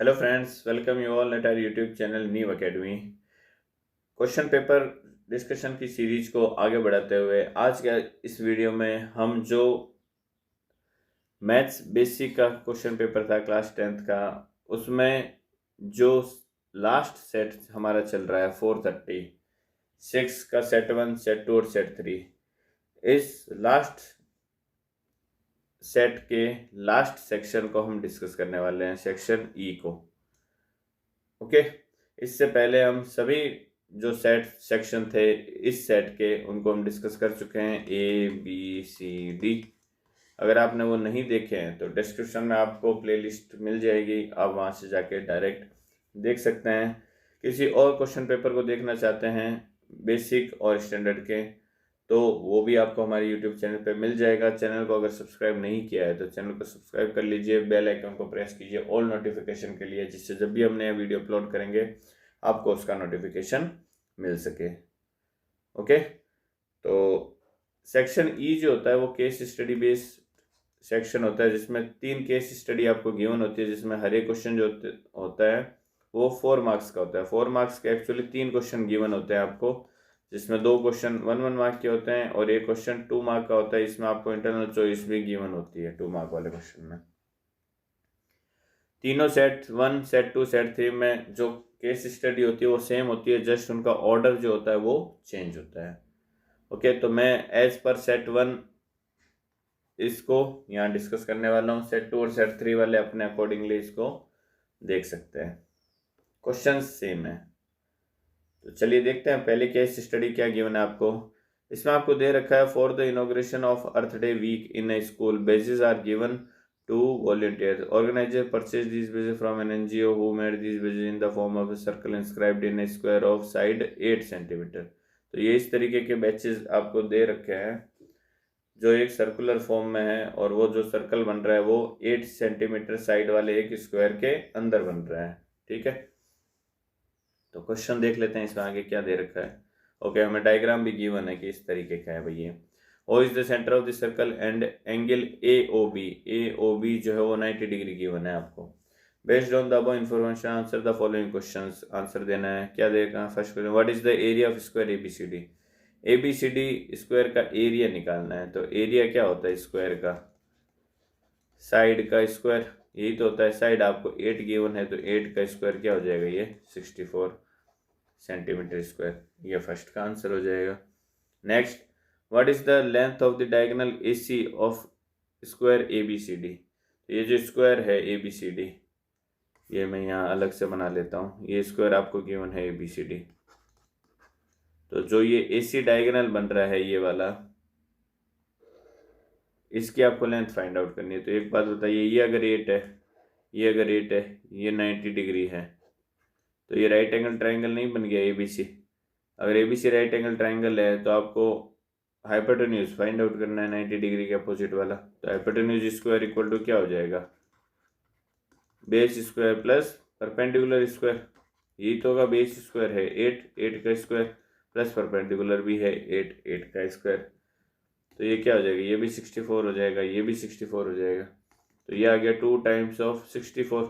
Hello friends, welcome you all at our YouTube channel Neev academy. Question paper discussion की series को आगे बढ़ाते हुए आज के इस वीडियो में हम जो मैथ्स बेसिक का क्वेश्चन पेपर था क्लास 10th का, उसमें जो लास्ट सेट हमारा चल रहा है 436 का सेट 1, सेट 2 और सेट 3, इस लास्ट सेट के लास्ट सेक्शन को हम डिस्कस करने वाले हैं, सेक्शन ई को। ओके, इससे पहले हम सभी जो सेट सेक्शन थे इस सेट के उनको हम डिस्कस कर चुके हैं, ए बी सी डी। अगर आपने वो नहीं देखे हैं तो डिस्क्रिप्शन में आपको प्लेलिस्ट मिल जाएगी, आप वहाँ से जाके डायरेक्ट देख सकते हैं। किसी और क्वेश्चन पेपर को देखना चाहते हैं बेसिक और स्टैंडर्ड के, तो वो भी आपको हमारे यूट्यूब चैनल पे मिल जाएगा। चैनल को अगर सब्सक्राइब नहीं किया है तो चैनल को सब्सक्राइब कर लीजिए, बेल आइकन को प्रेस कीजिए ऑल नोटिफिकेशन के लिए, जिससे जब भी हम नया वीडियो अपलोड करेंगे आपको उसका नोटिफिकेशन मिल सके। ओके, तो सेक्शन ई जो होता है वो केस स्टडी बेस्ड सेक्शन होता है, जिसमें 3 केस स्टडी आपको गिवन होती है, जिसमें हर एक क्वेश्चन जो होता है वो 4 मार्क्स का होता है। 4 मार्क्स के एक्चुअली 3 क्वेश्चन गिवन होते हैं आपको, जिसमें 2 क्वेश्चन 1 मार्क के होते हैं और एक क्वेश्चन 2 मार्क का होता है। इसमें आपको इंटरनल चॉइस भी गिवन होती है 2 मार्क वाले क्वेश्चन में। तीनों सेट 1, सेट 2, सेट 3 में जो केस स्टडी होती है वो सेम होती है, जस्ट उनका ऑर्डर जो होता है वो चेंज होता है। ओके, तो मैं एज पर सेट 1 इसको यहाँ डिस्कस करने वाला हूँ। सेट 2 और सेट 3 वाले अपने अकॉर्डिंगली इसको देख सकते हैं, क्वेश्चन सेम है। तो चलिए देखते हैं पहले केस स्टडी क्या गिवन है आपको। इसमें आपको दे रखा है, for the inauguration of earth day week in a school, basis are given to volunteers, organiser purchase this basis from an NGO who made this basis in the form of a circle inscribed in a square of side 8 centimetre. तो ये इस तरीके के batches आपको दे रखे हैं जो एक सर्कुलर फॉर्म में है, और वो जो सर्कल बन रहा है वो 8 सेंटीमीटर साइड वाले एक स्क्वायर के अंदर बन रहा है। ठीक है, तो क्वेश्चन देख लेते हैं इसमें आगे क्या दे रखा है। ओके, हमें डायग्राम भी गिवन है कि इस तरीके का है भाई। ये O is the centre of the circle and angle A O B जो है वो 90 डिग्री गिवन है आपको। Based on the above information answer the following questions. Answer देना है, क्या देगा। First question, what is the area of square ABCD. ABCD square का एरिया निकालना है। तो एरिया क्या होता है स्क्वायर का, साइड का स्क्वायर, यही तो होता है। साइड आपको 8 गिवन है तो 8 का स्क्वायर क्या हो जाएगा, ये 64 सेंटीमीटर स्क्वायर। ये फर्स्ट का आंसर हो जाएगा। Next, what is the length of the diagonal AC of square ABCD. तो ये जो स्क्वायर है एबीसीडी, ये मैं यहाँ अलग से बना लेता हूँ। ये स्क्वायर आपको गिवन है एबीसीडी, तो जो ये एसी डायगोनल बन रहा है ये वाला, इसकी आपको लेंथ फाइंड आउट करनी है। तो एक बात बताइए, ये अगर 8 है, ये अगर 8 है, ये 90 डिग्री है, तो ये राइट एंगल ट्राइंगल नहीं बन गया एबीसी। अगर एबीसी राइट एंगल ट्राइंगल है तो आपको हाइपोटेन्यूज फाइंड आउट करना है 90 डिग्री के अपोजिट वाला। तो हाइपोटेन्यूज स्क्वायर इक्वल टू क्या हो जाएगा, base square plus perpendicular square. यही तो होगा, बेस स्क्वायर है 8 का स्क्वायर प्लस परपेंडिकुलर भी है 8 का स्क्वायर। तो ये क्या हो जाएगा, ये भी 64 हो जाएगा, ये भी 64 हो जाएगा। तो ये आ गया 2 टाइम्स ऑफ 64।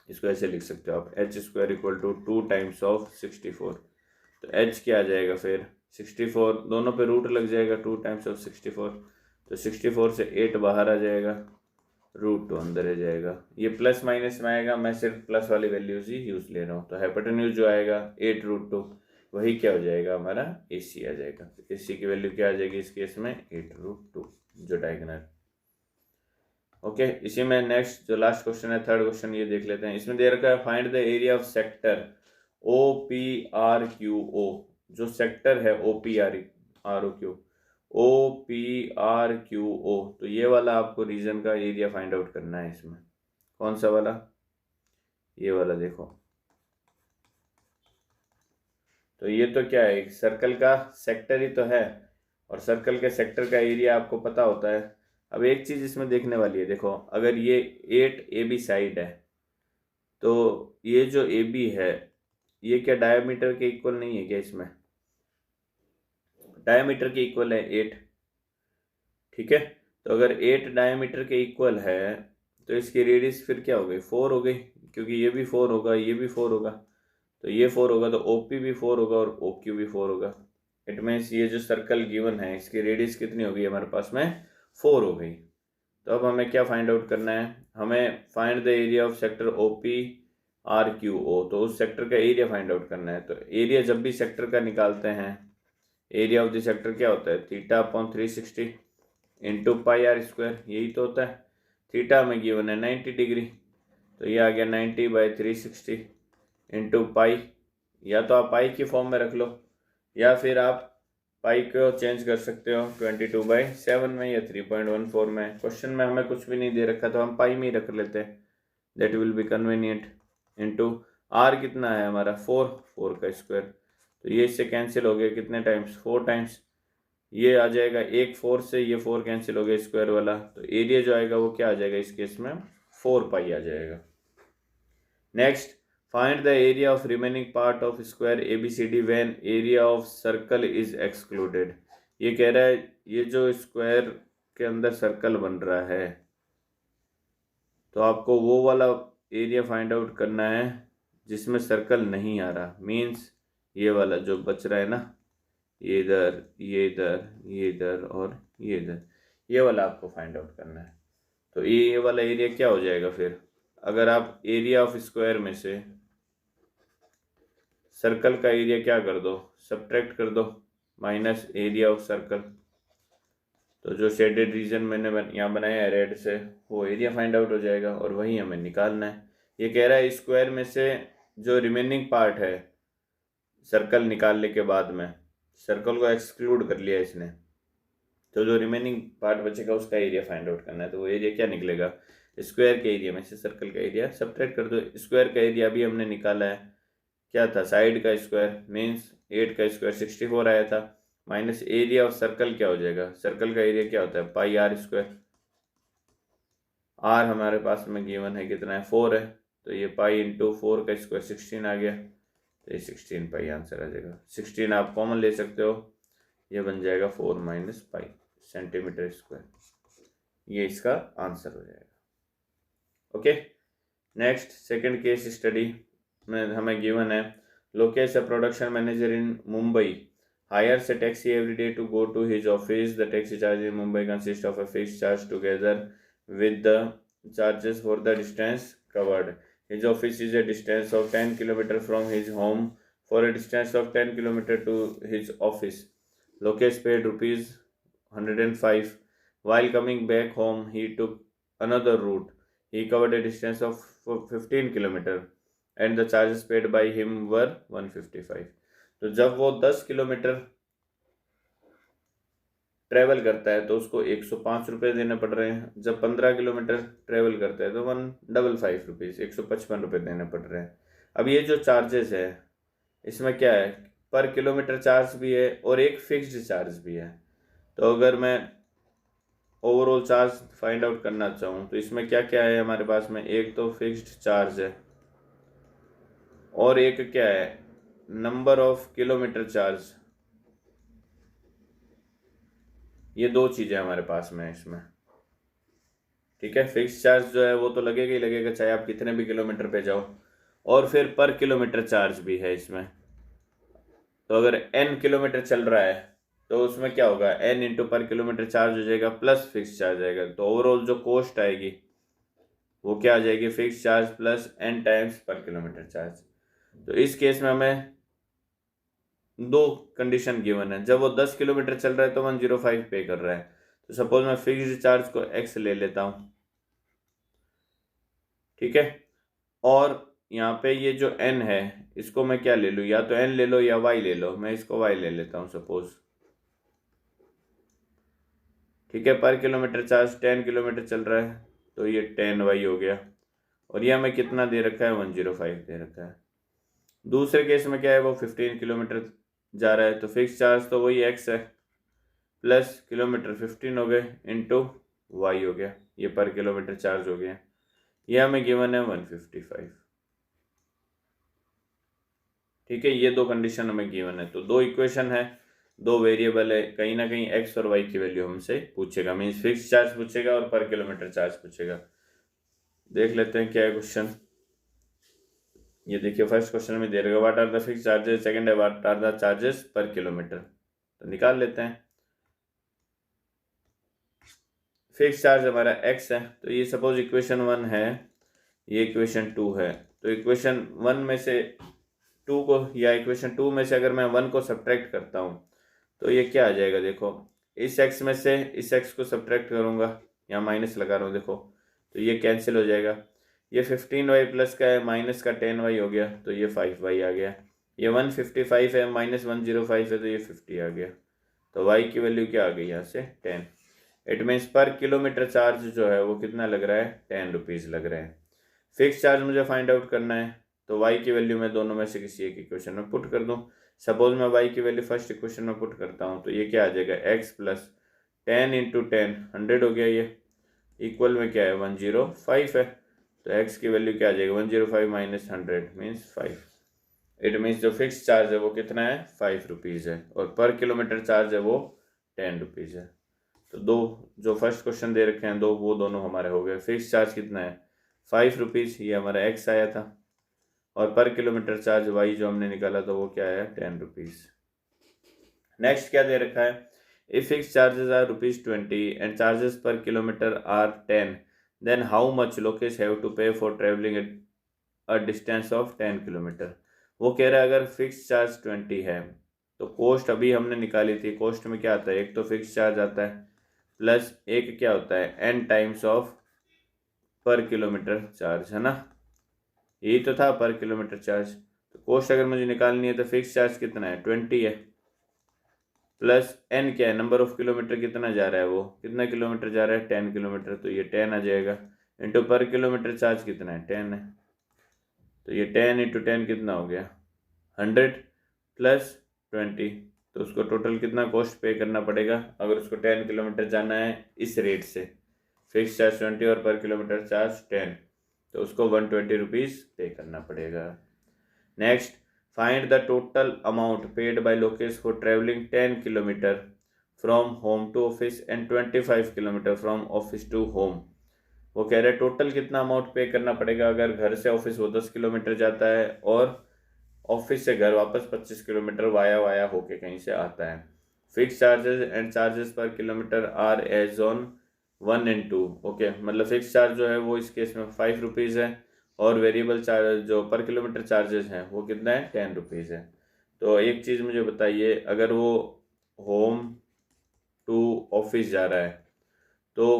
इसको ऐसे लिख सकते हो आप, H square equal to 2 times of 64। तो एच क्या आ जाएगा फिर 64, दोनों पे रूट लग जाएगा 2 टाइम्स ऑफ 64। तो 64 से 8 बाहर आ जाएगा, √2 अंदर आ जाएगा। ये प्लस माइनस में आएगा, मैं सिर्फ प्लस वाली वैल्यूज ही यूज ले रहा हूँ। तो हाइपोटेन्यूज जो आएगा 8√2, वही क्या हो जाएगा हमारा एसी आ जाएगा। एसी की वैल्यू क्या आ जाएगी इस केस में 8√2 जो डायगोनल। ओके, इसी में नेक्स्ट जो लास्ट क्वेश्चन है, थर्ड क्वेश्चन, ये देख लेते हैं। इसमें दे रखा है, find the area of sector OPRQO। जो सेक्टर है OPRQO, तो ये वाला आपको रीजन का एरिया फाइंड आउट करना है। इसमें कौन सा वाला, ये वाला देखो। तो ये तो क्या है, एक सर्कल का सेक्टर ही तो है, और सर्कल के सेक्टर का एरिया आपको पता होता है। अब एक चीज इसमें देखने वाली है, देखो अगर ये 8 AB साइड है तो ये जो AB है ये क्या डायमीटर के इक्वल नहीं है क्या, इसमें डायमीटर के इक्वल है 8। ठीक है, तो अगर 8 डायमीटर के इक्वल है तो इसकी रेडियस फिर क्या हो गई, 4 हो गई, क्योंकि ये भी 4 होगा, ये भी 4 होगा, तो ये 4 होगा, तो OP भी 4 होगा और OQ भी 4 होगा। इट मीन्स ये जो सर्कल गिवन है इसकी रेडियस कितनी होगी हमारे पास में, 4 हो गई। तो अब हमें क्या फाइंड आउट करना है, हमें find the area of sector OPRQO, तो उस सेक्टर का एरिया फाइंड आउट करना है। तो एरिया जब भी सेक्टर का निकालते हैं, एरिया ऑफ द सेक्टर क्या होता है, θ/360 इंटू πr², यही तो होता है। थीटा में गिवन है 90 डिग्री, तो ये आ गया 90/360 इंटू पाई, या तो आप पाई की फॉर्म में रख लो या फिर आप पाई को चेंज कर सकते हो 22/7 में या 3.14 में। क्वेश्चन में हमें कुछ भी नहीं दे रखा तो हम पाई में ही रख लेते हैं, that will be convenient. Into r कितना है हमारा, 4 का स्क्वायर, तो ये इससे कैंसिल हो गया कितने टाइम्स, 4 टाइम्स, ये आ जाएगा एक 4 से ये 4 कैंसिल हो गया स्क्वायर वाला, तो एरिया जो आएगा वो क्या आ जाएगा इस केस में, 4 पाई आ जाएगा। Next, find the area of remaining part of square ABCD when area of circle is excluded. ये कह रहा है ये जो स्क्वायर के अंदर सर्कल बन रहा है तो आपको वो वाला एरिया फाइंड आउट करना है जिसमें सर्कल नहीं आ रहा, मीन्स ये वाला जो बच रहा है ना, ये इधर, ये इधर, ये इधर और ये इधर, ये वाला आपको फाइंड आउट करना है। तो ये वाला एरिया क्या हो जाएगा फिर, अगर आप एरिया ऑफ स्क्वायर में से सर्कल का एरिया क्या कर दो, सब्ट्रैक्ट कर दो, माइनस एरिया ऑफ सर्कल, तो जो शेडेड रीजन मैंने यहाँ बनाया है रेड से, वो एरिया फाइंड आउट हो जाएगा और वही हमें निकालना है। ये कह रहा है स्क्वायर में से जो रिमेनिंग पार्ट है सर्कल निकालने के बाद में, सर्कल को एक्सक्लूड कर लिया इसने, तो जो रिमेनिंग पार्ट बचेगा उसका एरिया फाइंड आउट करना है। तो वो एरिया क्या निकलेगा, स्क्वायर के एरिया में से सर्कल का एरिया सब्ट्रैक्ट कर दो। स्क्वायर का एरिया भी हमने निकाला है, क्या था, साइड का स्क्वायर, मीन्स 8 का स्क्वायर 64 आया था, माइनस एरिया ऑफ सर्कल क्या हो जाएगा, सर्कल का एरिया क्या होता है, πr², आर हमारे पास में गिवन है कितना है, 4 है, तो ये पाई इंटू 4 का स्क्वायर 16 आ गया, तो ये 16 पाई आंसर आ जाएगा। 16 आप कॉमन ले सकते हो, ये बन जाएगा 4 - पाई सेंटीमीटर स्क्वायर, ये इसका आंसर हो जाएगा। Okay, next second case study में हमें गिवन है, Lokesh a production manager in Mumbai hires a taxi every day to go to his office. The taxi charge in Mumbai consists of a fixed charge together with the charges for the distance covered. His office is a distance of 10 km from his home. For a distance of 10 km to his office, Lokesh paid rupees 105. While coming back home, he took another route. He covered a distance of 15 km and the charges paid by him were 155. तो जब वो 10 kilometre travel करता है तो उसको 105 रुपये देने पड़ रहे हैं, जब 15 किलोमीटर ट्रेवल करता है तो 155 रुपीज़ 155 रुपये देने पड़ रहे हैं। अब ये जो चार्जेस है इसमें क्या है, पर किलोमीटर चार्ज भी है और एक फिक्स्ड चार्ज भी है। तो अगर मैं ओवरऑल चार्ज फाइंड आउट करना चाहूँ तो इसमें क्या क्या है हमारे पास में, एक तो फिक्स्ड चार्ज है और एक क्या है, नंबर ऑफ किलोमीटर चार्ज, ये दो चीजें हमारे पास में है इसमें। ठीक है, फिक्स चार्ज जो है वो तो लगेगा ही लगेगा चाहे आप कितने भी किलोमीटर पे जाओ, और फिर पर किलोमीटर चार्ज भी है इसमें। तो अगर n किलोमीटर चल रहा है तो उसमें क्या होगा, n इंटू पर किलोमीटर चार्ज हो जाएगा प्लस फिक्स चार्ज आएगा, तो ओवरऑल जो कॉस्ट आएगी वो क्या आ जाएगी, fix charge plus n times पर किलोमीटर चार्ज। तो इस केस में हमें दो कंडीशन गिवन है, जब वो 10 किलोमीटर चल रहा है तो 105 पे कर रहा है, तो सपोज मैं फिक्स्ड चार्ज को x ले लेता हूँ, ठीक है, और यहाँ पे ये जो n है इसको मैं क्या ले लूँ, या तो n ले लो या y ले लो, मैं इसको y ले लेता हूँ सपोज। ठीक है, पर किलोमीटर चार्ज 10 किलोमीटर चल रहा है तो ये 10y हो गया, और यह हमें कितना दे रखा है, 105 दे रखा है। दूसरे केस में क्या है, वो 15 किलोमीटर जा रहा है तो फिक्स चार्ज तो वही x है प्लस किलोमीटर 15 हो गए इंटू y हो गया, ये पर किलोमीटर चार्ज हो गया, ये हमें गिवन है 155। ठीक है, ये दो कंडीशन हमें गिवन है, तो दो इक्वेशन है, दो वेरिएबल है, कहीं ना कहीं x और y की वैल्यू हमसे पूछेगा, मीन्स फिक्स चार्ज पूछेगा और पर किलोमीटर चार्ज पूछेगा। देख लेते हैं क्या है क्वेश्चन। ये देखिए फर्स्ट क्वेश्चन में दे रखा है what are the fix charges, second है what are the charges per kilometre. तो निकाल लेते हैं। फिक्स चार्ज हमारा x है, तो ये सपोज इक्वेशन 1 है, ये इक्वेशन 2 है। तो इक्वेशन 1 में से 2 को या इक्वेशन 2 में से अगर मैं 1 को सब्ट्रैक्ट करता हूँ तो ये क्या आ जाएगा। देखो इस x में से इस x को सब्ट्रैक्ट करूँगा, यहाँ माइनस लगा रहा हूँ देखो, तो ये कैंसिल हो जाएगा। ये 15y प्लस का है, माइनस का 10y हो गया, तो ये 5y आ गया। ये 155 है, माइनस 105 है, तो ये 50 आ गया। तो y की वैल्यू क्या आ गई यहाँ से 10। इट मीन्स पर किलोमीटर चार्ज जो है वो कितना लग रहा है, 10 रुपीज़ लग रहा है। फिक्स चार्ज मुझे फाइंड आउट करना है, तो y की वैल्यू मैं दोनों में से किसी एक इक्वेशन में पुट कर दूं। सपोज मैं y की वैल्यू फर्स्ट इक्वेशन में पुट करता हूं, तो ये क्या आ जाएगा x प्लस 10 इंटू 10 100 हो गया। ये इक्वल में क्या है 105 है, तो x की वैल्यू क्या आ जाएगी 105 माइनस 100 मीन्स 5। इट मीन्स जो फिक्स चार्ज है वो कितना है 5 रुपीज़ है, और पर किलोमीटर चार्ज है वो 10 रुपीज़ है। तो दो जो फर्स्ट क्वेश्चन दे रखे हैं दो, वो दोनों हमारे हो गए। फिक्स चार्ज कितना है 5 रुपीज़, ये हमारा x आया था, और पर किलोमीटर चार्ज y जो हमने निकाला था वो क्या आया 10 रुपीज़। नेक्स्ट क्या दे रखा है, if fix charges are ₹20 and charges per kilometre are 10, then how much Lokesh have to pay for travelling a distance of 10 kilometre. वो कह रहा है अगर फिक्स चार्ज 20 है तो कॉस्ट अभी हमने निकाली थी, कॉस्ट में क्या आता है, एक तो फिक्स चार्ज आता है प्लस एक क्या होता है n टाइम्स ऑफ पर किलोमीटर चार्ज, है ना, यही तो था पर किलोमीटर चार्ज। तो कॉस्ट अगर मुझे निकालनी है तो फिक्स चार्ज कितना है 20 है, प्लस n क्या है नंबर ऑफ किलोमीटर कितना जा रहा है, वो कितना किलोमीटर जा रहा है 10 किलोमीटर, तो ये 10 आ जाएगा, इंटू पर किलोमीटर चार्ज कितना है 10 है, तो ये 10 इंटू 10 कितना हो गया 100 प्लस 20, तो उसको टोटल कितना कॉस्ट पे करना पड़ेगा अगर उसको 10 किलोमीटर जाना है इस रेट से। फिक्स चार्ज 20 और पर किलोमीटर चार्ज 10, तो उसको 120 रुपीज़ पे करना पड़ेगा। Next, find the total amount paid by Lokesh for travelling 10 kilometre from home to office and 25 kilometre from office to home. वो कह रहे हैं टोटल कितना अमाउंट पे करना पड़ेगा अगर घर से ऑफिस वो 10 किलोमीटर जाता है और ऑफिस से घर वापस 25 किलोमीटर वाया वाया होके कहीं से आता है। Fix charges and charges per kilometre are as on 1 and 2। Okay, मतलब फिक्स चार्ज जो है वो इस केस में 5 रुपीज़ है, और वेरिएबल चार्ज जो पर किलोमीटर चार्जेस हैं वो कितना है 10 रुपीज़ है। तो एक चीज़ मुझे बताइए, अगर वो होम टू ऑफिस जा रहा है तो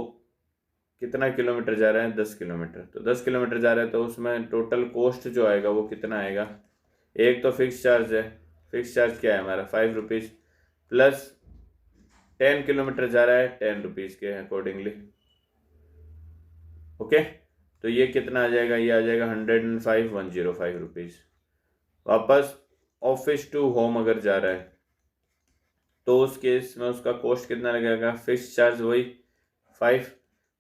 कितना किलोमीटर जा रहा है 10 किलोमीटर, तो 10 किलोमीटर जा रहा है तो उसमें टोटल कॉस्ट जो आएगा वो कितना आएगा। एक तो फिक्स चार्ज है, फिक्स चार्ज क्या है हमारा 5 रुपीज़, प्लस 10 किलोमीटर जा रहा है 10 रुपीज़ के अकॉर्डिंगली। ओके, तो ये कितना आ जाएगा, ये आ जाएगा 105 रुपीज़। वापस ऑफिस टू होम अगर जा रहा है तो उस केस में उसका कॉस्ट कितना लगेगा, फिक्स चार्ज वही 5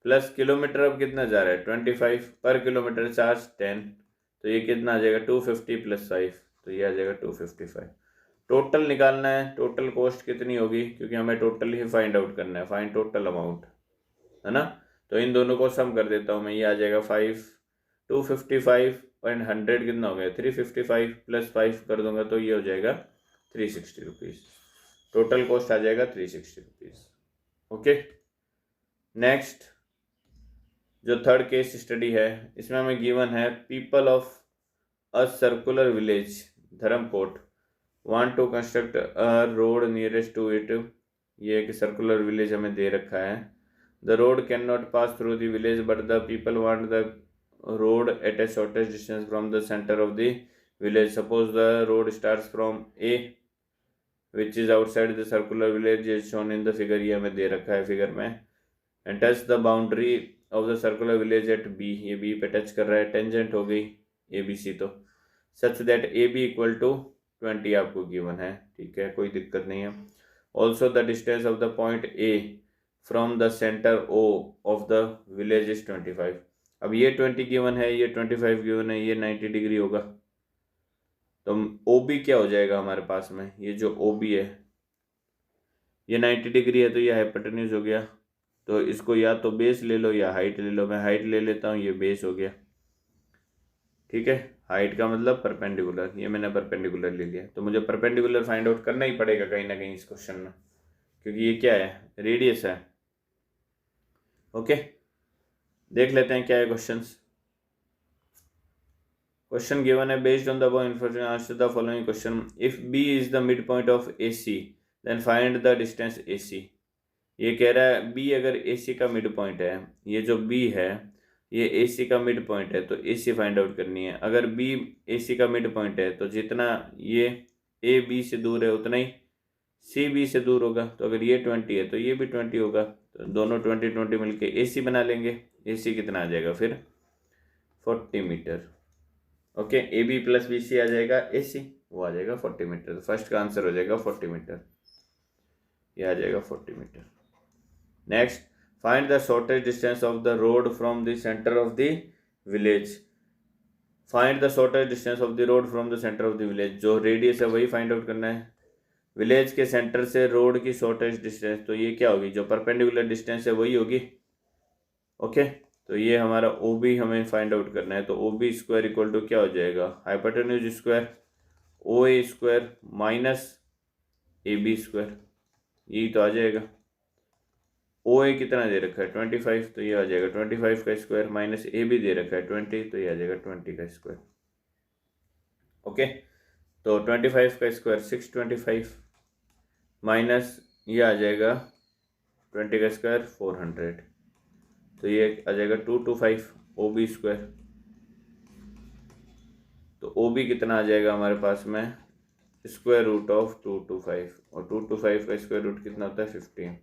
प्लस किलोमीटर अब कितना जा रहा है 25, पर किलोमीटर चार्ज 10, तो ये कितना आ जाएगा 250 प्लस 5, तो ये आ जाएगा 255। टोटल निकालना है, टोटल कॉस्ट कितनी होगी, क्योंकि हमें टोटल ही फाइंड आउट करना है, फाइंड टोटल अमाउंट, है ना। तो इन दोनों को सम कर देता हूँ मैं, ये आ जाएगा 5 255 एंड 100 कितना हो गया 355 प्लस 5 कर दूंगा तो ये हो जाएगा 360 रुपीज़। टोटल कॉस्ट आ जाएगा 360 रुपीज़। ओके, नेक्स्ट जो थर्ड केस स्टडी है इसमें हमें गिवन है people of a circular village Dharamkot want to construct a road nearest to it. ये एक सर्कुलर विलेज हमें दे रखा है। The road can not pass through the village but the people want the road at a shortest distance from the centre of the village. Suppose the road starts from A which is outside the circular village is shown in the figure, ये हमें दे रखा है figure में, and touch the boundary of the circular village at B, ये B पे touch कर रहा है, टेंजेंट हो गई ए बी सी, तो such that A B equal to 20 आपको गिवन है, ठीक है, कोई दिक्कत नहीं है। Also the distance of the point A from the centre O of the village is 25। अब ये 20 गिवन है, ये 25 गिवन है, ये 90 डिग्री होगा, तो ओ बी क्या हो जाएगा हमारे पास में, ये जो ओ बी है ये 90 डिग्री है, तो ये हाइपोटेन्यूज हो गया तो इसको या तो बेस ले लो या हाइट ले लो। मैं हाइट ले लेता हूँ, ये बेस हो गया, ठीक है। हाइट का मतलब परपेंडिकुलर, ये मैंने परपेंडिकुलर ले लिया। तो मुझे परपेंडिकुलर फाइंड आउट करना ही पड़ेगा कहीं ना कहीं इस क्वेश्चन में, क्योंकि ये क्या है, रेडियस है। ओके, देख लेते हैं क्या है क्वेश्चंस। Question given है based on the above information answer the following question. If B is the midpoint of AC then find the distance AC. ये कह रहा है B अगर AC का मिड पॉइंट है, ये जो B है ये AC का मिड पॉइंट है, तो AC फाइंड आउट करनी है। अगर B AC का मिड पॉइंट है तो जितना ये A B से दूर है उतना ही C B से दूर होगा। तो अगर ये 20 है तो ये भी 20 होगा, तो दोनों 20 20 मिलके AC बना लेंगे। AC कितना आ जाएगा फिर 40 metre. Okay, A B plus B C आ जाएगा ए सी, वो आ जाएगा 40 मीटर। तो फर्स्ट का आंसर हो जाएगा 40 मीटर, ये आ जाएगा 40 metre. Next, find the shortest distance of the road from the centre of the village. Find the shortest distance of the road from the centre of the village. जो radius है वही find out करना है। Village के centre से road की shortest distance, तो ये क्या होगी, जो परपेंडिकुलर डिस्टेंस है वही होगी। ओके, तो ये हमारा ओ बी हमें फाइंड आउट करना है। तो O B square equal to क्या हो जाएगा, hypotenuse square O A square minus A B square, यही तो आ जाएगा। ओ ए कितना दे रखा है 25, तो ये आ जाएगा 25 का स्क्वायर, माइनस ए बी दे रखा है 20, तो ये आ जाएगा 20 का स्क्वायर। ओके, तो 25 का स्क्वायर 625 माइनस ये आ जाएगा 20 का स्क्वायर 400, तो ये आ जाएगा 225 ओ बी स्क्वायर। तो ओ बी कितना आ जाएगा हमारे पास में, स्क्वायर रूट ऑफ 225, और 225 का स्क्वायर रूट कितना होता है 15।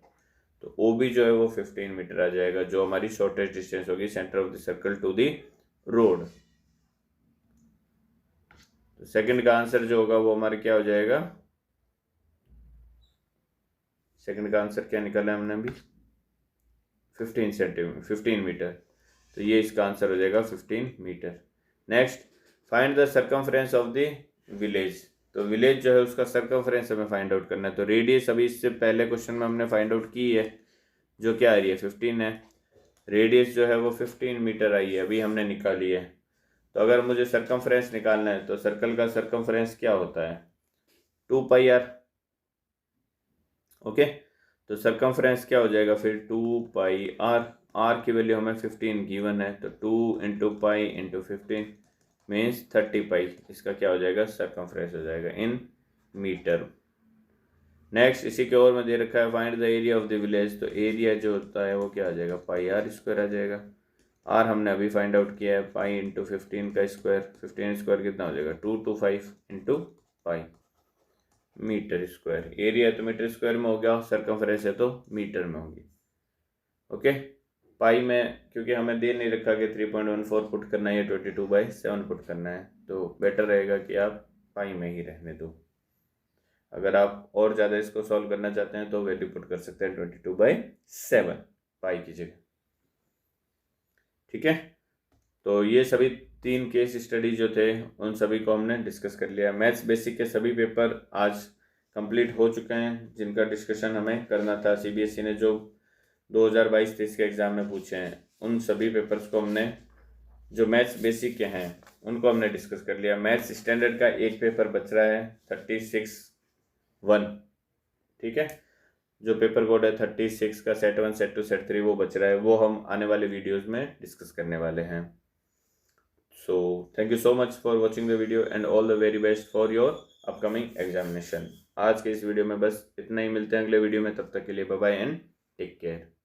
तो ओ बी जो है वो 15 मीटर आ जाएगा, जो हमारी शॉर्टेस्ट डिस्टेंस होगी centre of the circle to the road. तो सेकंड का आंसर जो होगा वो हमारे क्या हो जाएगा, सेकंड का आंसर क्या निकाला है हमने अभी 15 मीटर। तो ये इसका आंसर हो जाएगा 15 metre. Next, find the circumference of the village. तो विलेज जो है उसका सर्कमफ्रेंस हमें फाइंड आउट करना है। तो रेडियस अभी इससे पहले क्वेश्चन में हमने फाइंड आउट की है, जो क्या आ रही है 15 है। रेडियस जो है वो 15 मीटर आई है, अभी हमने निकाली है। तो अगर मुझे सर्कमफ्रेंस निकालना है तो सर्कल का सर्कमफ्रेंस क्या होता है 2 पाई आर। ओके, तो सर्कमफ्रेंस क्या हो जाएगा फिर 2 पाई आर। आर की वैल्यू हमें 15 गिवन है, तो 2 इंटू पाई इंटू 15 मीन्स 30 पाई। इसका क्या हो जाएगा सर्कमफ्रेंस हो जाएगा इन मीटर। नेक्स्ट, इसी के और में दे रखा है find the area of the village. तो एरिया जो होता है वो क्या आ जाएगा पाई आर स्क्वायर आ जाएगा। आर हमने अभी फाइंड आउट किया है, पाई इंटू 15 का स्क्वायर, 15 स्क्वायर कितना हो जाएगा 225 into pi metre square. Area तो मीटर स्क्वायर में हो गया, सर्कमफ्रेंस है तो मीटर में होगी। ओके, पाई में क्योंकि हमें दे नहीं रखा कि 3.14 पुट करना है, 22/7 पुट करना है, तो बेटर रहेगा कि आप पाई में ही रहने दो। अगर आप और ज़्यादा इसको सॉल्व करना चाहते हैं तो वैल्यू पुट कर सकते हैं 22/7 पाई की जगह। ठीक है, तो ये सभी 3 केस स्टडी जो थे उन सभी को हमने डिस्कस कर लिया। मैथ्स बेसिक के सभी पेपर आज कंप्लीट हो चुके हैं, जिनका डिस्कशन हमें करना था। सीबीएसई ने जो 2022-23 के एग्ज़ाम में पूछे हैं उन सभी पेपर्स को हमने, जो मैथ्स बेसिक के हैं उनको हमने डिस्कस कर लिया। मैथ्स स्टैंडर्ड का एक पेपर बच रहा है 36(1), ठीक है। जो पेपर कोड है 36 का सेट 1 सेट 2 सेट 3 वो बच रहा है, वो हम आने वाले वीडियोस में डिस्कस करने वाले हैं। So thank you so much for watching the video and all the very best for your upcoming examination. आज के इस वीडियो में बस इतना ही, मिलते हैं अगले वीडियो में, तब तक के लिए bye bye and take care.